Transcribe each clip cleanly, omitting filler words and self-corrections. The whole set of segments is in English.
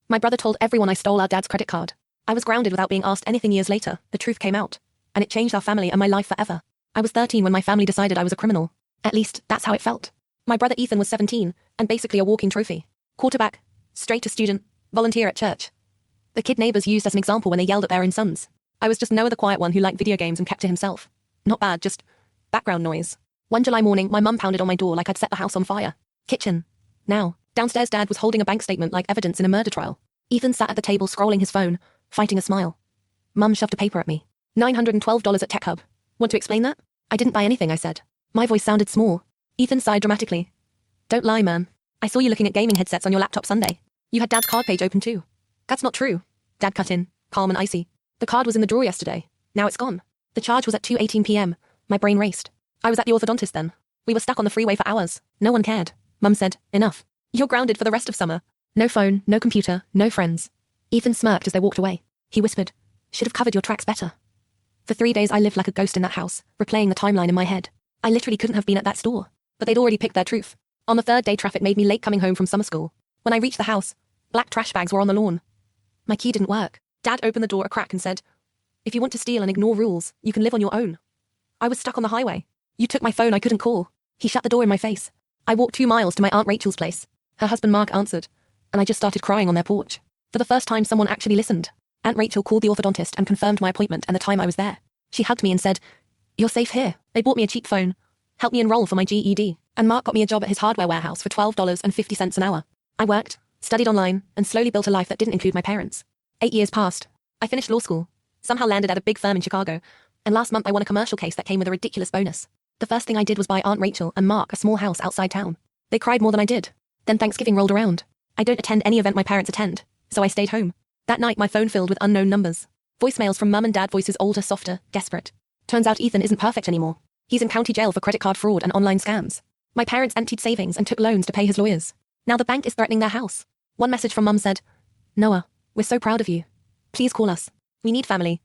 My brother told everyone I stole our dad's credit card. I was grounded without being asked anything. Years later, the truth came out. And it changed our family and my life forever. I was 13 when my family decided I was a criminal. At least, that's how it felt. My brother Ethan was 17, and basically a walking trophy. Quarterback, straight A student, volunteer at church. The kid neighbors used as an example when they yelled at their own sons. I was just no other quiet one who liked video games and kept to himself. Not bad, just background noise. One July morning, my mum pounded on my door like I'd set the house on fire. Kitchen. Now. Downstairs, Dad was holding a bank statement like evidence in a murder trial. Ethan sat at the table scrolling his phone, fighting a smile. Mum shoved a paper at me. $912 at Tech Hub. Want to explain that? I didn't buy anything, I said. My voice sounded small. Ethan sighed dramatically. Don't lie, man. I saw you looking at gaming headsets on your laptop Sunday. You had Dad's card page open too. That's not true. Dad cut in, calm and icy. The card was in the drawer yesterday. Now it's gone. The charge was at 2:18 p.m. My brain raced. I was at the orthodontist then. We were stuck on the freeway for hours. No one cared. Mum said, enough. You're grounded for the rest of summer. No phone, no computer, no friends. Ethan smirked as they walked away. He whispered, should have covered your tracks better. For 3 days I lived like a ghost in that house, replaying the timeline in my head. I literally couldn't have been at that store. But they'd already picked their truth. On the third day, traffic made me late coming home from summer school. When I reached the house, black trash bags were on the lawn. My key didn't work. Dad opened the door a crack and said, if you want to steal and ignore rules, you can live on your own. I was stuck on the highway. You took my phone, I couldn't call. He shut the door in my face. I walked 2 miles to my Aunt Rachel's place. Her husband Mark answered, and I just started crying on their porch. For the first time, someone actually listened. Aunt Rachel called the orthodontist and confirmed my appointment and the time I was there. She hugged me and said, you're safe here. They bought me a cheap phone, helped me enroll for my GED, and Mark got me a job at his hardware warehouse for $12.50 an hour. I worked, studied online, and slowly built a life that didn't include my parents. 8 years passed. I finished law school, somehow landed at a big firm in Chicago, and last month I won a commercial case that came with a ridiculous bonus. The first thing I did was buy Aunt Rachel and Mark a small house outside town. They cried more than I did. Then Thanksgiving rolled around. I don't attend any event my parents attend, so I stayed home. That night my phone filled with unknown numbers. Voicemails from Mum and Dad, voices older, softer, desperate. Turns out Ethan isn't perfect anymore. He's in county jail for credit card fraud and online scams. My parents emptied savings and took loans to pay his lawyers. Now the bank is threatening their house. One message from Mum said, Noah, we're so proud of you. Please call us. We need family.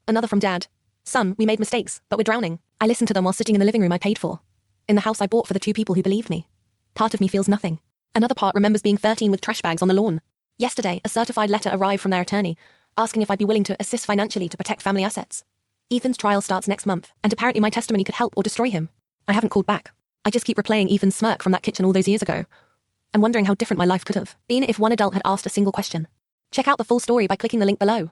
Another from Dad. Son, we made mistakes, but we're drowning. I listened to them while sitting in the living room I paid for. In the house I bought for the 2 people who believed me. Part of me feels nothing. Another part remembers being 13 with trash bags on the lawn. Yesterday, a certified letter arrived from their attorney, asking if I'd be willing to assist financially to protect family assets. Ethan's trial starts next month, and apparently my testimony could help or destroy him. I haven't called back. I just keep replaying Ethan's smirk from that kitchen all those years ago, and wondering how different my life could have been if one adult had asked a single question. Check out the full story by clicking the link below.